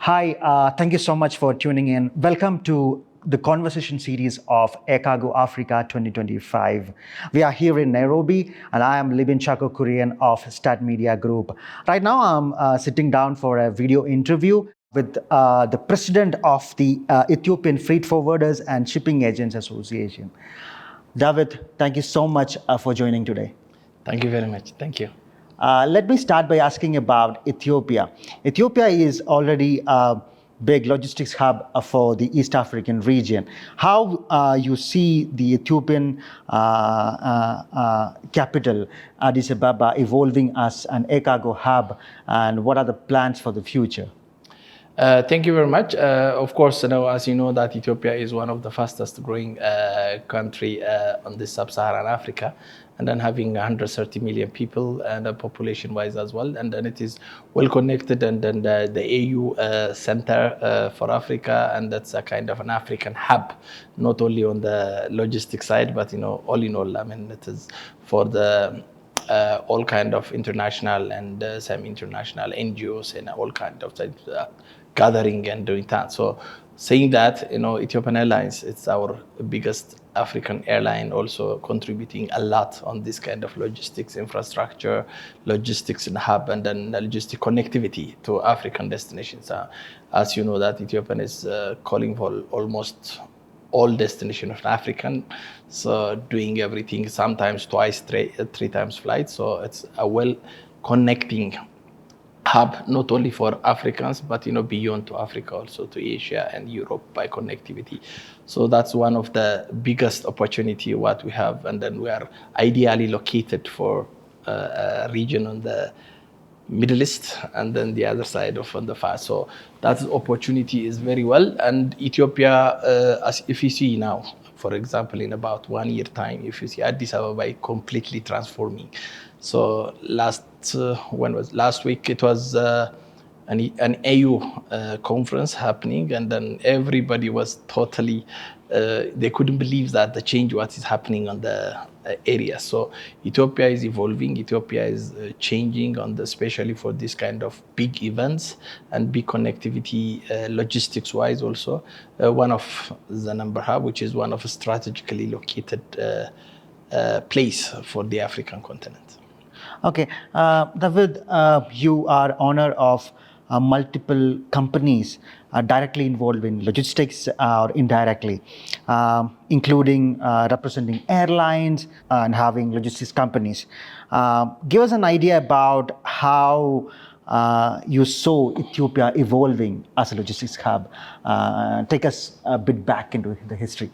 Hi, thank you so much for tuning in. Welcome to the conversation series of Chicago Africa 2025. We are here in Nairobi, and I am Libin Chacko Kurian of Stat Media Group. Right now, I'm sitting down for a video interview with the president of the Ethiopian Freight Forwarders and Shipping Agents Association. Dawit, thank you so much for joining today. Thank you very much. Thank you. Let me start by asking about Ethiopia. Ethiopia is already a big logistics hub for the East African region. How you see the Ethiopian capital, Addis Ababa, evolving as an cargo hub, and what are the plans for the future? Thank you very much. Of course, as you know, that Ethiopia is one of the fastest growing country on the sub-Saharan Africa, and then having 130 million people and population-wise as well, and then it is well connected, and then the AU center for Africa, and that's a kind of an African hub, not only on the logistics side, but all in all, I mean, it is for the all kind of international and semi-international NGOs and all kind of gathering and doing that. So saying that, Ethiopian Airlines, it's our biggest African airline, also contributing a lot on this kind of logistics infrastructure, logistics and hub, and then logistic connectivity to African destinations. As you know, that Ethiopian is calling for almost all destination of African, so doing everything, sometimes twice, three times flight. So it's a well connecting hub, not only for Africans, but beyond to Africa, also to Asia and Europe by connectivity. So that's one of the biggest opportunity what we have, and then we are ideally located for a region on the Middle East, and then the other side of on the far. So that opportunity is very well. And Ethiopia, as if you see now, for example, in about 1 year time, if you see Addis Ababa completely transforming. So last week, it was an AU conference happening, and then everybody was totally, they couldn't believe that the change what is happening on the area. So Ethiopia is evolving, Ethiopia is changing on the, especially for this kind of big events and big connectivity, logistics wise also. One of the number hub, which is one of a strategically located place for the African continent. Okay, David, you are owner of multiple companies directly involved in logistics or indirectly, including representing airlines and having logistics companies. Give us an idea about how you saw Ethiopia evolving as a logistics hub. Take us a bit back into the history.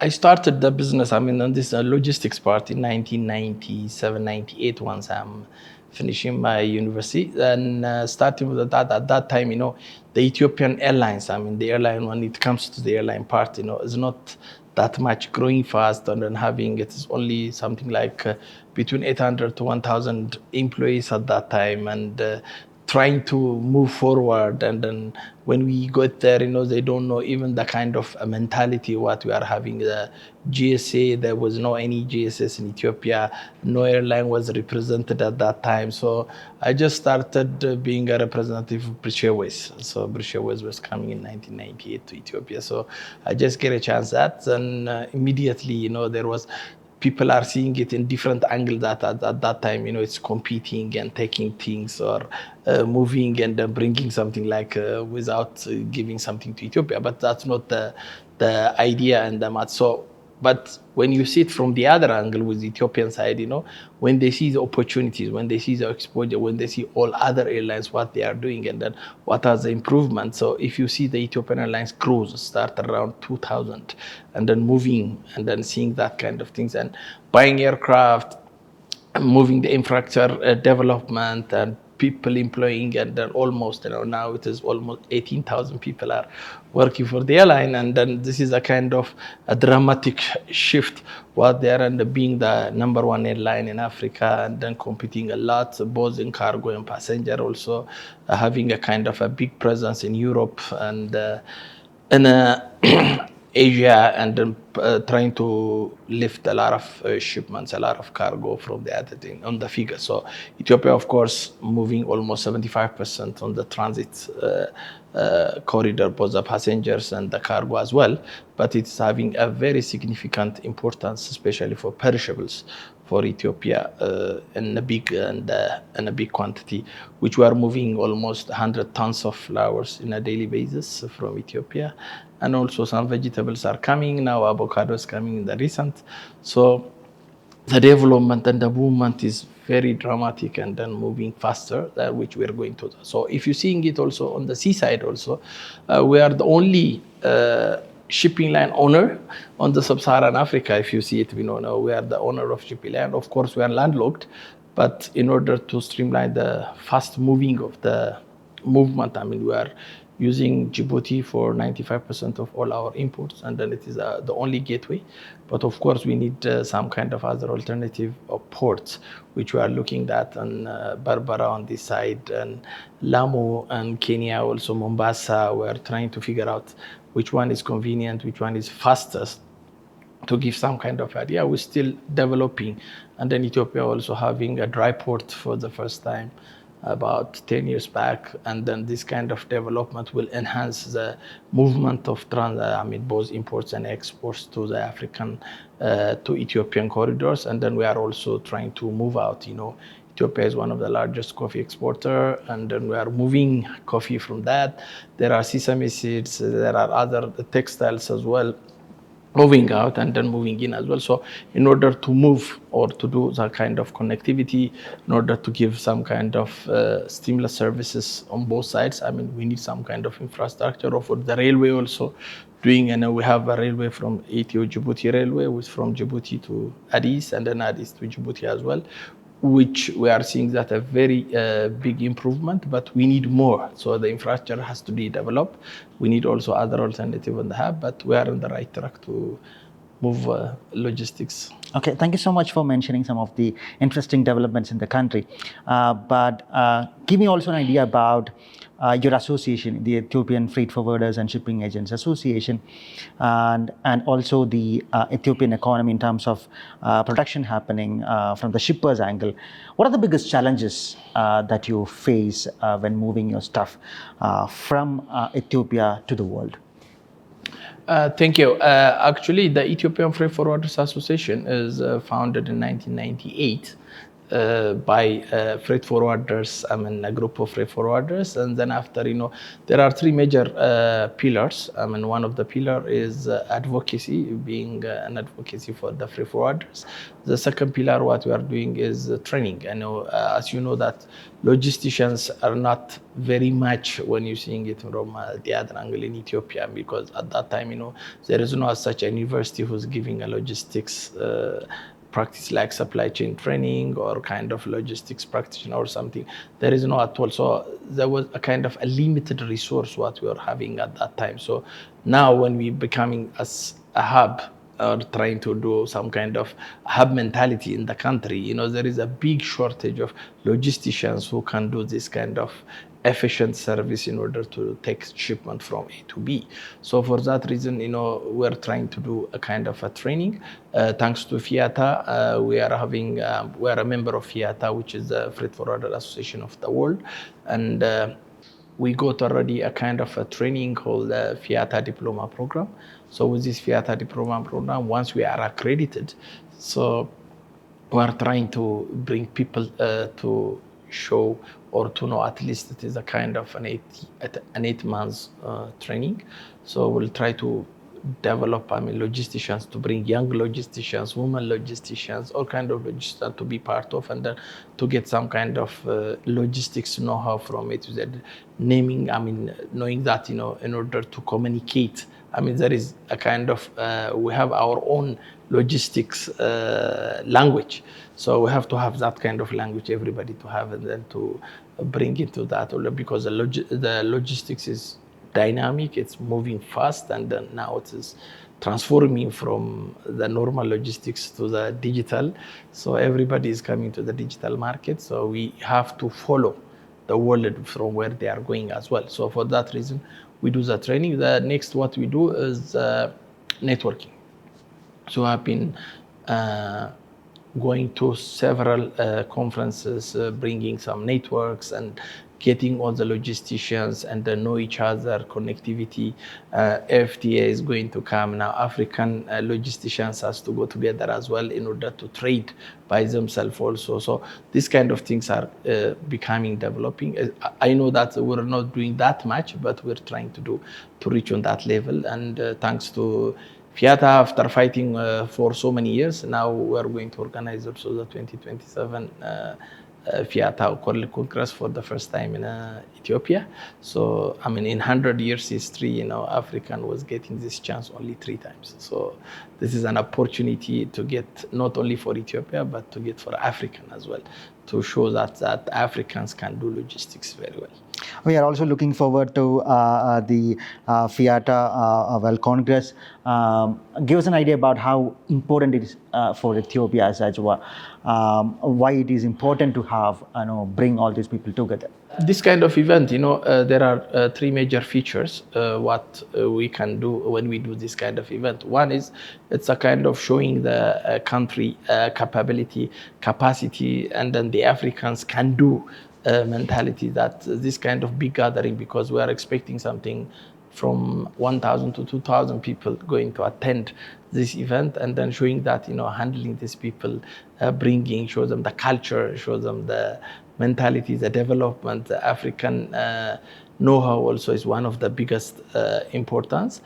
I started the business, on this logistics part in 1997, 98, once I'm finishing my university. And starting with that, at that time, the Ethiopian Airlines, the airline, when it comes to the airline part, is not that much growing fast, and then having, it is only something like between 800 to 1,000 employees at that time, and trying to move forward. And then when we got there, they don't know even the kind of mentality what we are having. The GSA, there was no any GSS in Ethiopia, no airline was represented at that time. So I just started being a representative of British Airways. So British Airways was coming in 1998 to Ethiopia. So I just get a chance at, and immediately, there was, people are seeing it in different angle, that at that time, it's competing and taking things, or moving and bringing something like without giving something to Ethiopia. But that's not the idea and the math. So, but when you see it from the other angle with the Ethiopian side, when they see the opportunities, when they see the exposure, when they see all other airlines, what they are doing, and then what are the improvements. So if you see the Ethiopian Airlines cruise start around 2000, and then moving, and then seeing that kind of things, and buying aircraft, moving the infrastructure development, and people employing, and then almost, now it is almost 18,000 people are working for the airline. And then this is a kind of a dramatic shift, what they are, and being the number one airline in Africa, and then competing a lot, both in cargo and passenger, also having a kind of a big presence in Europe, and Asia, and then trying to lift a lot of shipments, a lot of cargo from the other thing on the figure. So Ethiopia, of course, moving almost 75% on the transit corridor, both the passengers and the cargo as well. But it's having a very significant importance, especially for perishables for Ethiopia in a big quantity, which we are moving almost 100 tons of flowers in a daily basis from Ethiopia. And also some vegetables are coming now, avocado is coming in the recent. So the development and the movement is very dramatic and then moving faster, which we are going to do. So if you're seeing it also on the seaside also, we are the only shipping line owner on the sub-Saharan Africa. If you see it, we know now we are the owner of shipping line. Of course, we are landlocked, but in order to streamline the fast moving of the movement, I mean, we are using Djibouti for 95% of all our imports, and then it is the only gateway. But of course, we need some kind of other alternative ports, which we are looking at, and Berbera on this side, and Lamu and Kenya, also Mombasa. We are trying to figure out which one is convenient, which one is fastest, to give some kind of idea. We're still developing. And then Ethiopia also having a dry port for the first time about 10 years back. And then this kind of development will enhance the movement of both imports and exports to the African, to Ethiopian corridors. And then we are also trying to move out, Ethiopia is one of the largest coffee exporter, and then we are moving coffee from that. There are sesame seeds, there are other textiles as well, moving out and then moving in as well. So in order to move or to do that kind of connectivity, in order to give some kind of stimulus services on both sides, I mean, we need some kind of infrastructure. Or for the railway also doing, and we have a railway from Ethio-Djibouti Railway, which from Djibouti to Addis, and then Addis to Djibouti as well, which we are seeing that a very big improvement, but we need more. So the infrastructure has to be developed. We need also other alternative on the hub, but we are on the right track to move logistics. Okay, thank you so much for mentioning some of the interesting developments in the country. But give me also an idea about your association, the Ethiopian Freight Forwarders and Shipping Agents Association, and also the Ethiopian economy in terms of production happening from the shippers' angle. What are the biggest challenges that you face when moving your stuff from Ethiopia to the world? Thank you. Actually, the Ethiopian Freight Forwarders Association is founded in 1998 by freight forwarders, a group of freight forwarders. And then after, there are three major pillars. One of the pillar is advocacy, being an advocacy for the freight forwarders. The second pillar, what we are doing is training. I know, as you know, that logisticians are not very much when you're seeing it from the other angle in Ethiopia, because at that time, there is no such a university who's giving a logistics practice like supply chain training or kind of logistics practitioner or something. There is no at all. So there was a kind of a limited resource what we were having at that time. So now when we're becoming as a hub or trying to do some kind of hub mentality in the country, there is a big shortage of logisticians who can do this kind of efficient service in order to take shipment from A to B. So for that reason, we're trying to do a kind of a training. Thanks to FIATA, we are a member of FIATA, which is the Freight Forwarder Association of the World. And we got already a kind of a training called the FIATA Diploma Program. So with this FIATA Diploma Program, once we are accredited, so we are trying to bring people to show or to know at least it is a kind of an 8 months training. So we'll try to develop logisticians, to bring young logisticians, women logisticians, all kind of logisticians to be part of, and then to get some kind of logistics know-how from it. Naming, knowing that, in order to communicate, there is a kind of, we have our own logistics language. So we have to have that kind of language, everybody to have, and then to bring into that, because the logistics is dynamic, it's moving fast, and then now it is transforming from the normal logistics to the digital. So everybody is coming to the digital market. So we have to follow the world from where they are going as well. So for that reason, we do the training. The next what we do is networking. So I've been going to several conferences, bringing some networks and getting all the logisticians and know each other, connectivity. FTA is going to come now. African logisticians has to go together as well in order to trade by themselves also. So these kind of things are becoming developing. I know that we're not doing that much, but we're trying to reach on that level. And thanks to FIATA, after fighting for so many years, now we are going to organize also the 2027 FIATA Congress for the first time in Ethiopia. So, I mean, in 100 years history, African was getting this chance only 3 times. So this is an opportunity to get not only for Ethiopia, but to get for African as well, to show that Africans can do logistics very well. We are also looking forward to the FIATA World Congress. Give us an idea about how important it is for Ethiopia as well. Why it is important to have, bring all these people together. This kind of event, there are 3 major features what we can do when we do this kind of event. One is it's a kind of showing the country capability, capacity, and then the Africans can do mentality, that this kind of big gathering, because we are expecting something from 1,000 to 2,000 people going to attend this event, and then showing that, handling these people, show them the culture, show them the mentality, the development, the African know-how also is one of the biggest importance.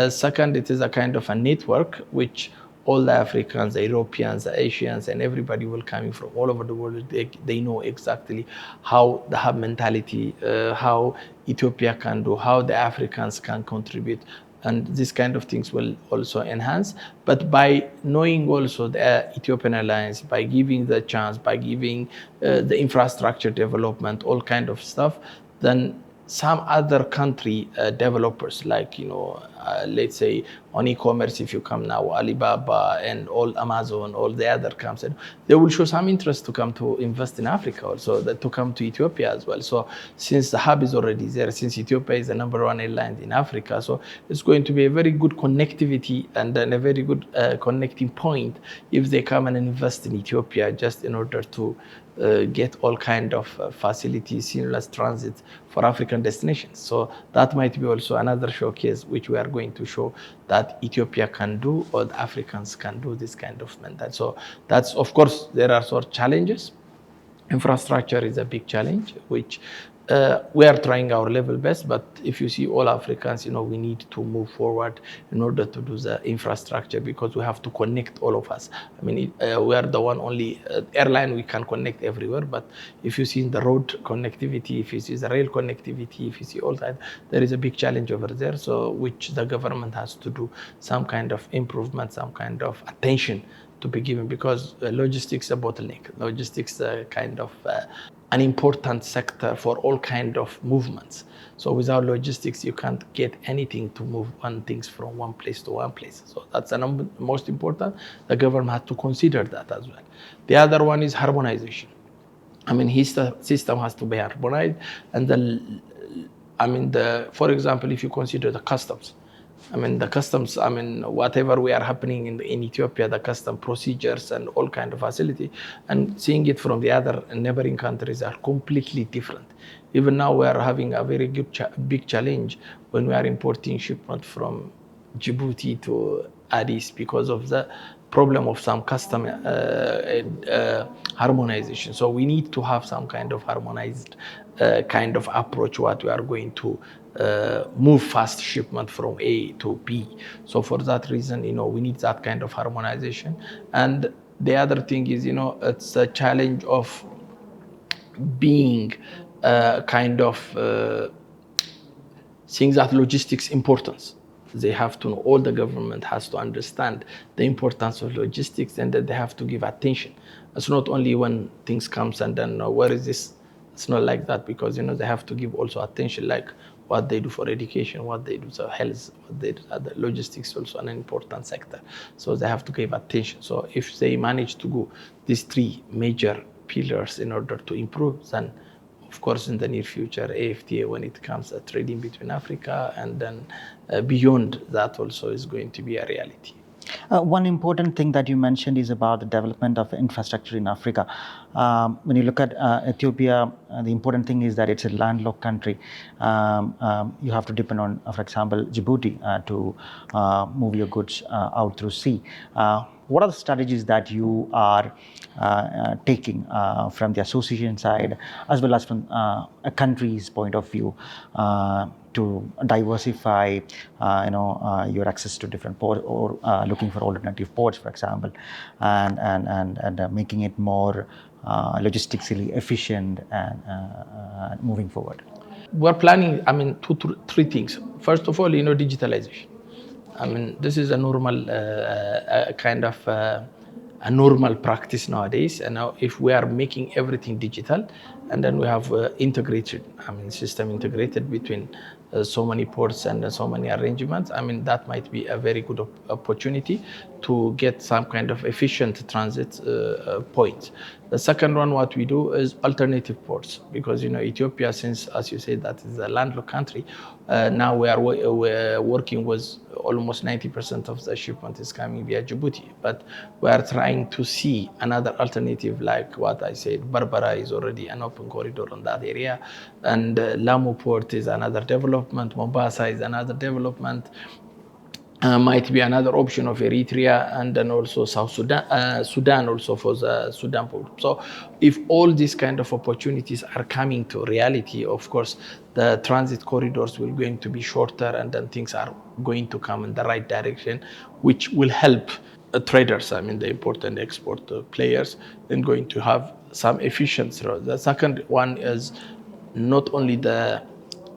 Second, it is a kind of a network which all the Africans, the Europeans, the Asians, and everybody will coming from all over the world. They know exactly how the hub mentality, how Ethiopia can do, how the Africans can contribute. And these kind of things will also enhance. But by knowing also the Ethiopian Airlines, by giving the chance, by giving the infrastructure development, all kind of stuff, then some other country developers, like, let's say on e-commerce, if you come now, Alibaba and all Amazon, all the other companies, they will show some interest to come to invest in Africa also, to come to Ethiopia as well. So since the hub is already there, since Ethiopia is the #1 airline in Africa, so it's going to be a very good connectivity and then a very good connecting point if they come and invest in Ethiopia, just in order to get all kind of facilities, seamless transit for African destinations. So that might be also another showcase which we are going to show that Ethiopia can do, or the Africans can do this kind of mentality. So that's, of course, there are sort of challenges. Infrastructure is a big challenge, which we are trying our level best, but if you see all Africans, we need to move forward in order to do the infrastructure, because we have to connect all of us. I mean, we are the only airline we can connect everywhere, but if you see the road connectivity, if you see the rail connectivity, if you see all that, there is a big challenge over there, so which the government has to do some kind of improvement, some kind of attention to be given, because logistics is a bottleneck. Logistics is kind of an important sector for all kind of movements. So without logistics, you can't get anything to move things from one place to one place. So that's the most important. The government has to consider that as well. The other one is harmonization. I mean, his system has to be harmonized, and for example, if you consider the customs, the customs, whatever we are happening in Ethiopia, the custom procedures and all kind of facility, and seeing it from the other neighboring countries are completely different. Even now we are having a very big challenge when we are importing shipment from Djibouti to Addis, because of the problem of some custom harmonization. So we need to have some kind of harmonized kind of approach, what we are going to move fast shipment from A to B. So for that reason, we need that kind of harmonization. And the other thing is, it's a challenge of being kind of seeing that logistics importance. They have to know, all the government has to understand the importance of logistics, and that they have to give attention. It's not only when things comes and then where is this? It's not like that, because they have to give also attention, like what they do for education, what they do for health, what they do. The logistics also an important sector, so they have to give attention. So if they manage to go these 3 major pillars in order to improve, then of course, in the near future, AFTA, when it comes to trading between Africa, and then beyond that also is going to be a reality. One important thing that you mentioned is about the development of infrastructure in Africa. When you look at Ethiopia, the important thing is that it's a landlocked country. You have to depend on, for example, Djibouti to move your goods out through sea. What are the strategies that you are taking from the association side, as well as from a country's point of view, to diversify, your access to different ports, or looking for alternative ports, for example, and making it more logistically efficient and moving forward? We're planning, three things. First of all, digitalization. This is a normal kind of a normal practice nowadays. And now, if we are making everything digital, and then we have integrated, system integrated between so many ports and so many arrangements, that might be a very good opportunity to get some kind of efficient transit point. The second one, what we do is alternative ports, because Ethiopia, since, as you said, that is a landlocked country, now we're working with almost 90% of the shipment is coming via Djibouti, but we are trying to see another alternative, like what I said. Berbera is already an open corridor on that area, and Lamu port is another development. Mombasa is another development. Might be another option of Eritrea, and then also South Sudan, Sudan also for the Sudan port. So if all these kind of opportunities are coming to reality, of course, the transit corridors will going to be shorter, and then things are going to come in the right direction, which will help traders, the import and export players, then going to have some efficiency. The second one is not only the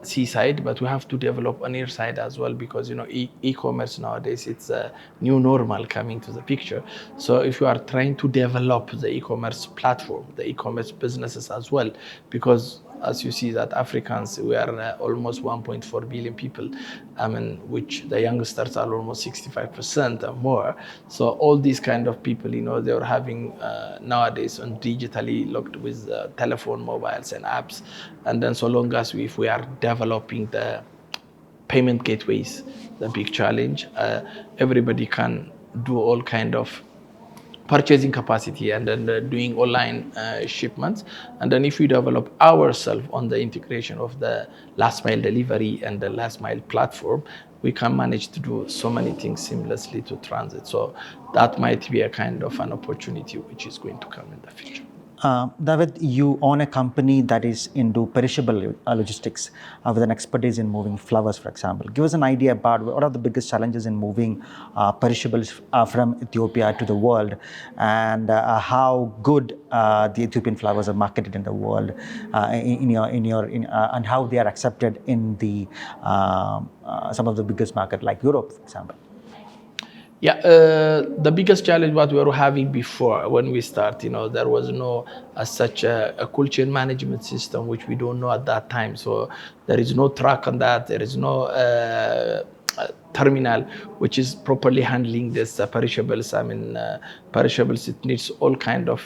seaside, but we have to develop an air side as well, because e-commerce nowadays, it's a new normal coming to the picture. So if you are trying to develop the e-commerce platform, the e-commerce businesses as well, because as you see that Africans, we are almost 1.4 billion people, which the youngsters are almost 65% or more. So all these kind of people, they are having nowadays on digitally looked with telephone, mobiles and apps. And then so long as if we are developing the payment gateways, the big challenge, everybody can do all kind of purchasing capacity, and then doing online shipments. And then if we develop ourselves on the integration of the last mile delivery and the last mile platform, we can manage to do so many things seamlessly to transit. So that might be a kind of an opportunity which is going to come in the future. Dawit, you own a company that is into perishable logistics with an expertise in moving flowers, for example. Give us an idea about what are the biggest challenges in moving perishables from Ethiopia to the world, and how good the Ethiopian flowers are marketed in the world, and how they are accepted in the some of the biggest market like Europe, for example. Yeah, the biggest challenge what we were having before when we start, there was no such a cold chain management system, which we don't know at that time. So there is no track on that. There is no terminal which is properly handling this perishables. Perishables, it needs all kind of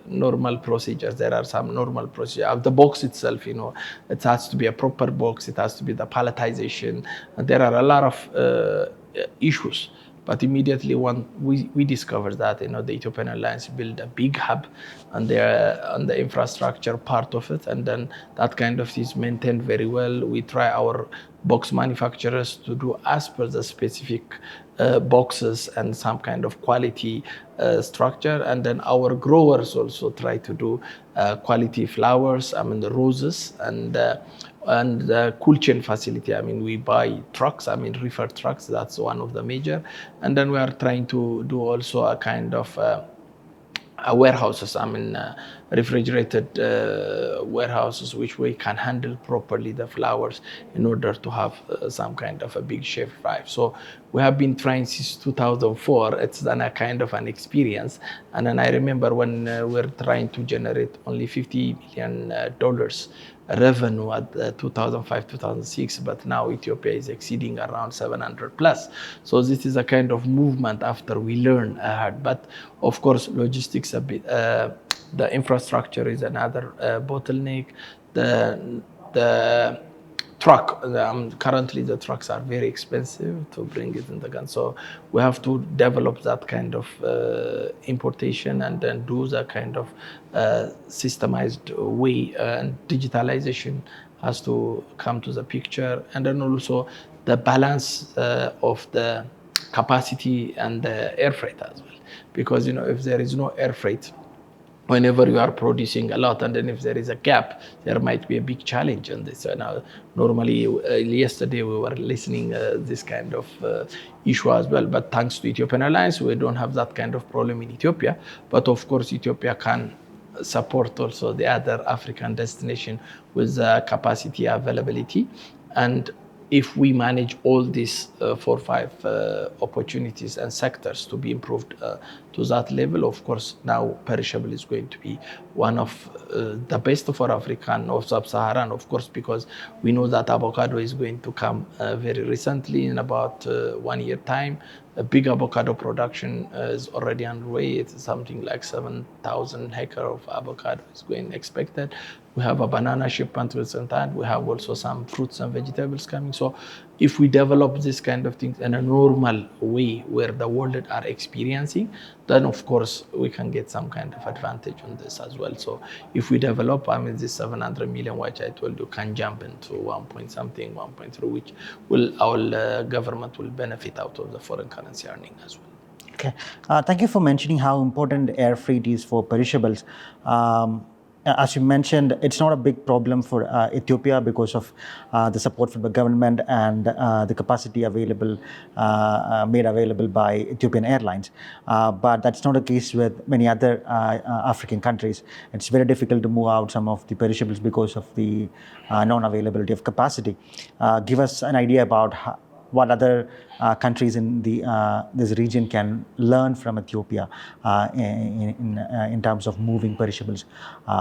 normal procedures. There are some normal procedures. The box itself, it has to be a proper box. It has to be the palletization. There are a lot of issues. But immediately when we discovered that, the Ethiopian Airlines built a big hub on the infrastructure part of it, and then that kind of is maintained very well. We try our box manufacturers to do as per the specific boxes and some kind of quality structure, and then our growers also try to do quality flowers, the roses, and the cool chain facility. We buy trucks, reefer trucks. That's one of the major. And then we are trying to do also a kind of warehouses, refrigerated warehouses, which we can handle properly the flowers in order to have some kind of a big shelf life. So we have been trying since 2004. It's done a kind of an experience. And then I remember when we're trying to generate only $50 million revenue at 2005, 2006, but now Ethiopia is exceeding around 700 plus. So this is a kind of movement after we learn hard. But of course, logistics a bit, the infrastructure is another bottleneck. the truck. Currently, the trucks are very expensive to bring it in the gun. So we have to develop that kind of importation and then do that kind of systemized way. And digitalization has to come to the picture. And then also the balance of the capacity and the air freight as well. Because, if there is no air freight, whenever you are producing a lot, and then if there is a gap, there might be a big challenge on this. Now, normally, yesterday we were listening this kind of issue as well. But thanks to Ethiopian Airlines, we don't have that kind of problem in Ethiopia. But of course, Ethiopia can support also the other African destination with capacity availability. And if we manage all these 4 or 5 opportunities and sectors to be improved to that level, of course, now perishable is going to be one of the best for African or sub-Saharan, of course, because we know that avocado is going to come very recently in about 1 year time. A big avocado production is already underway. It's something like 7,000 hectares of avocado is going expected. We have a banana shipment with Santan. We have also some fruits and vegetables coming. So if we develop this kind of things in a normal way where the world are experiencing, then of course we can get some kind of advantage on this as well. So if we develop, this 700 million, which I told you, can jump into 1 point something, 1.3, which will our government will benefit out of the foreign currency earning as well. Okay. Thank you for mentioning how important air freight is for perishables. As you mentioned, it's not a big problem for Ethiopia because of the support from the government and the capacity available, made available by Ethiopian Airlines. But that's not the case with many other African countries. It's very difficult to move out some of the perishables because of the non-availability of capacity. Give us an idea about what other countries in this region can learn from Ethiopia in terms of moving perishables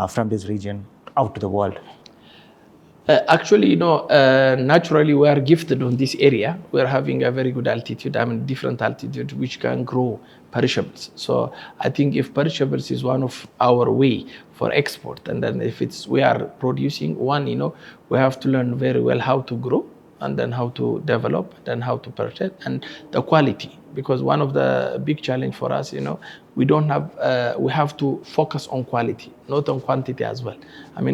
from this region out to the world? Actually, naturally we are gifted on this area. We are having a very good altitude, different altitude, which can grow perishables. So I think if perishables is one of our way for export, and then if we are producing one, we have to learn very well how to grow, and then how to develop, then how to purchase, and the quality. Because one of the big challenge for us, we don't have, we have to focus on quality, not on quantity as well.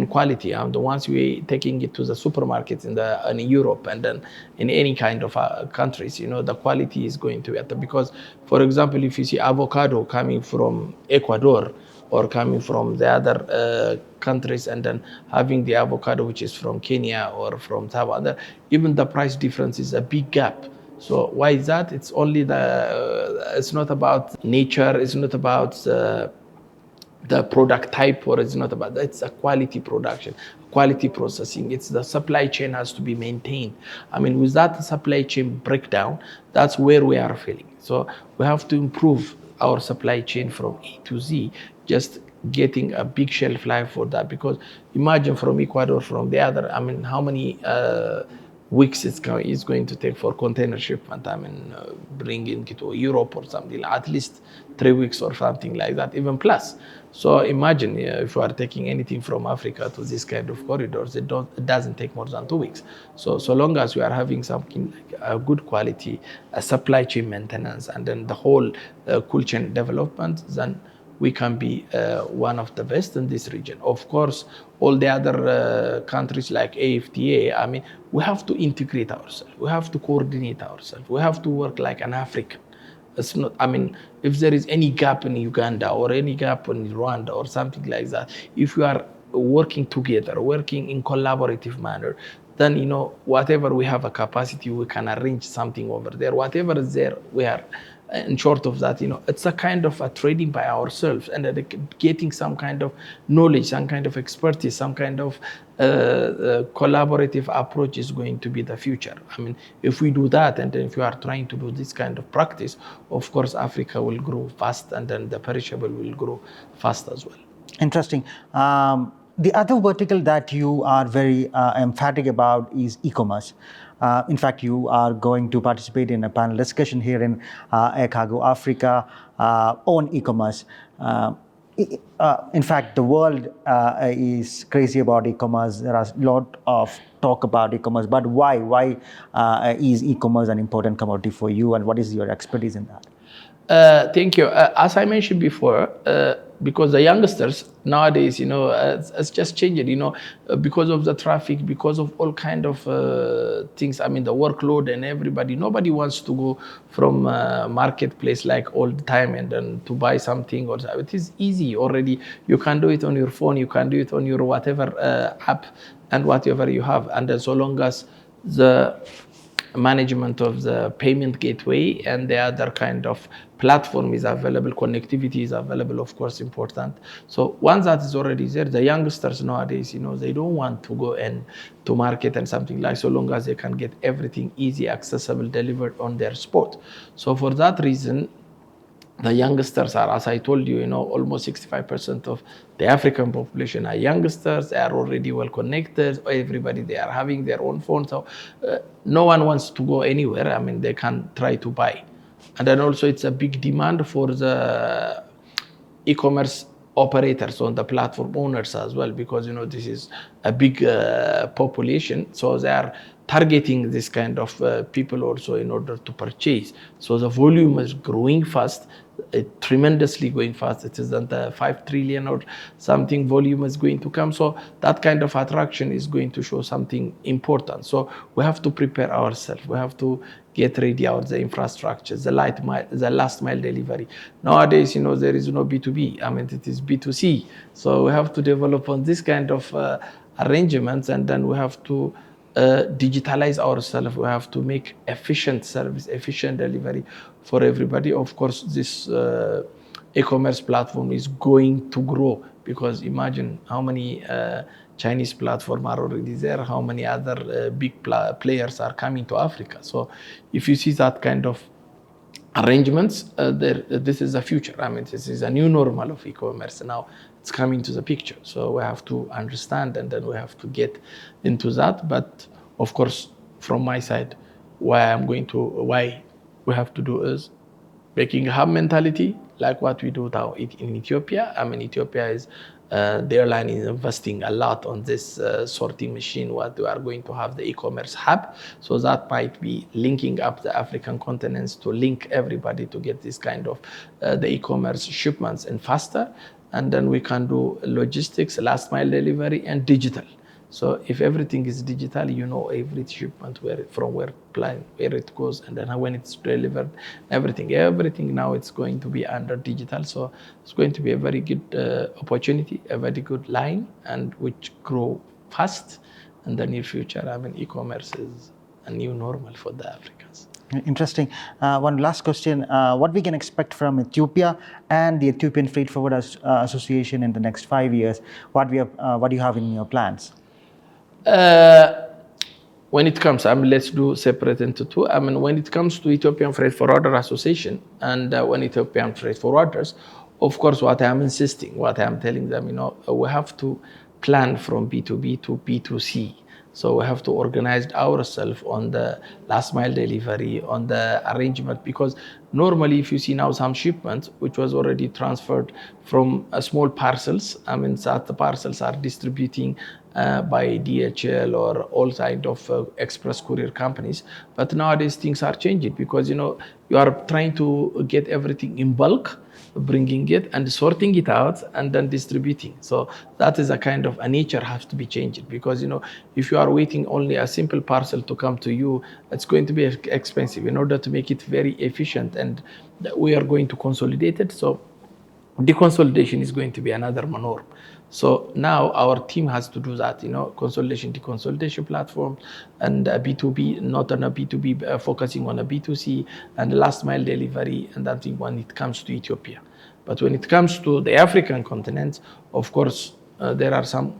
Quality. The ones we taking it to the supermarkets in Europe and then in any kind of countries, the quality is going to be better. Because, for example, if you see avocado coming from Ecuador, or coming from the other countries, and then having the avocado which is from Kenya or from Taiwan, even the price difference is a big gap. So why is that? It's only it's not about nature, it's not about the product type, or it's not about that. It's a quality production, quality processing. It's the supply chain has to be maintained. With that supply chain breakdown, that's where we are failing. So we have to improve our supply chain from A to Z, just getting a big shelf life for that. Because imagine from Ecuador, from the other, how many weeks it's going to take for container shipment, bringing it to Europe or something, at least 3 weeks or something like that, even plus. So imagine if you are taking anything from Africa to this kind of corridors, it doesn't take more than 2 weeks. So long as we are having something like a good quality, a supply chain maintenance, and then the whole cool chain development, then we can be one of the best in this region. Of course, all the other countries like EFFSAA, we have to integrate ourselves. We have to coordinate ourselves. We have to work like an African. It's not, if there is any gap in Uganda or any gap in Rwanda or something like that, if we are working together, working in collaborative manner, then, whatever we have a capacity, we can arrange something over there. Whatever is there, we are. And short of that, it's a kind of a trading by ourselves and getting some kind of knowledge, some kind of expertise, some kind of collaborative approach is going to be the future. If we do that, and if you are trying to do this kind of practice, of course, Africa will grow fast, and then the perishable will grow fast as well. Interesting. The other vertical that you are very emphatic about is e-commerce. In fact, you are going to participate in a panel discussion here in Air Cargo Africa on e-commerce. In fact, the world is crazy about e-commerce. There are a lot of talk about e-commerce, but why? Why is e-commerce an important commodity for you, and what is your expertise in that? Thank you. As I mentioned before, because the youngsters nowadays, it's just changed. Because of the traffic, because of all kind of things. I mean, the workload and everybody. Nobody wants to go from marketplace like all the time and then to buy something. Or it is easy already. You can do it on your phone. You can do it on your whatever app and whatever you have. And then so long as the management of the payment gateway and the other kind of platform is available, connectivity is available, of course, important. So once that is already there, the youngsters nowadays, they don't want to go in to market and something like, so long as they can get everything easy, accessible, delivered on their spot. So for that reason, the youngsters are, as I told you, almost 65% of the African population are youngsters. They are already well connected. Everybody, they are having their own phone. So no one wants to go anywhere. I mean, they can try to buy. And then also it's a big demand for the e-commerce operators on the platform owners as well, because this is a big population, so they are targeting this kind of people also in order to purchase. So the volume is growing fast, tremendously going fast. It is the 5 trillion or something volume is going to come. So that kind of attraction is going to show something important. So we have to prepare ourselves. We have to get ready out the infrastructure, the last mile delivery. Nowadays, there is no B2B. I mean, it is B2C. So we have to develop on this kind of arrangements, and then we have to digitalize ourselves. We have to make efficient service, efficient delivery for everybody. Of course, this e-commerce platform is going to grow, because imagine how many Chinese platforms are already there, how many other big players are coming to Africa. So if you see that kind of arrangements, this is the future. I mean, this is a new normal of e-commerce now. It's coming to the picture. So we have to understand, and then we have to get into that. But of course, from my side, why we have to do is making a hub mentality, like what we do now in Ethiopia. I mean, Ethiopia is the airline is investing a lot on this sorting machine. What we are going to have the e-commerce hub, so that might be linking up the African continents to link everybody to get this kind of the e-commerce shipments and faster, and then we can do logistics, last mile delivery, and digital. So if everything is digital, every shipment where it goes, and then when it's delivered, everything now it's going to be under digital. So it's going to be a very good opportunity, a very good line, and which grow fast in the near future. I mean, e-commerce is a new normal for the Africans. Interesting. One last question. What we can expect from Ethiopia and the Ethiopian Freight Forwarders Association in the next 5 years? What do you have in your plans? When it comes, let's do separate into two. I mean, when it comes to Ethiopian Freight Forwarder Association and when Ethiopian Freight Forwarders, of course, what I am insisting, what I am telling them, we have to plan from B2B to B2C. So we have to organize ourselves on the last mile delivery, on the arrangement, because normally if you see now some shipments which was already transferred from small parcels, I mean, that the parcels are distributing by DHL or all kind of express courier companies. But nowadays things are changing, because you are trying to get everything in bulk, bringing it and sorting it out and then distributing. So that is a kind of a nature has to be changed, because if you are waiting only a simple parcel to come to you, it's going to be expensive. In order to make it very efficient, and we are going to consolidate it. So deconsolidation is going to be another norm. So now our team has to do that, consolidation, deconsolidation platform, and a B2B, not on a B2B, focusing on a B2C and last mile delivery, and that thing when it comes to Ethiopia. But when it comes to the African continent, of course, there are some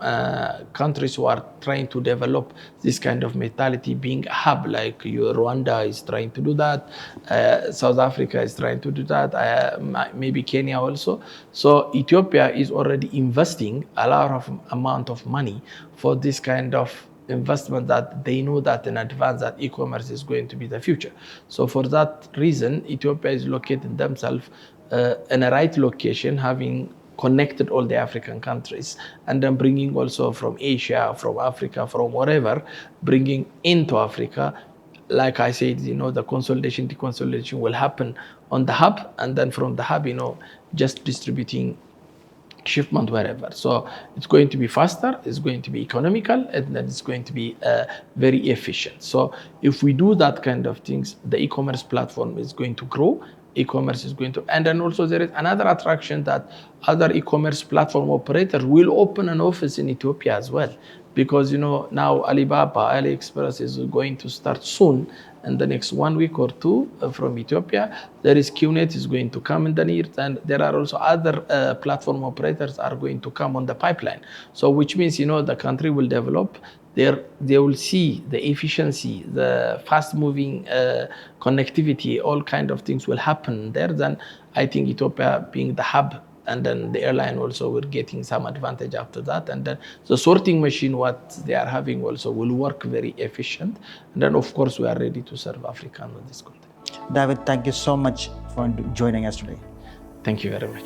countries who are trying to develop this kind of mentality, being a hub, like Rwanda is trying to do that, South Africa is trying to do that, maybe Kenya also. So Ethiopia is already investing a lot of amount of money for this kind of investment, that they know that in advance that e-commerce is going to be the future. So for that reason, Ethiopia is locating themselves in a right location, having connected all the African countries, and then bringing also from Asia, from Africa, from wherever, bringing into Africa. Like I said, the consolidation, deconsolidation will happen on the hub, and then from the hub, just distributing shipment wherever. So it's going to be faster, it's going to be economical, and then it's going to be very efficient. So if we do that kind of things, the e-commerce platform is going to grow. E-commerce is going to, and then also there is another attraction that other e-commerce platform operators will open an office in Ethiopia as well, because now Alibaba, AliExpress is going to start soon, in the next 1 week or two from Ethiopia. There is QNet is going to come in the near, and there are also other platform operators are going to come on the pipeline. So which means the country will develop. They will see the efficiency, the fast-moving connectivity, all kind of things will happen there. Then I think Ethiopia being the hub, and then the airline also we're getting some advantage after that, and then the sorting machine what they are having also will work very efficient, and then of course we are ready to serve Africa in this context. David, thank you so much for joining us today. Thank you very much.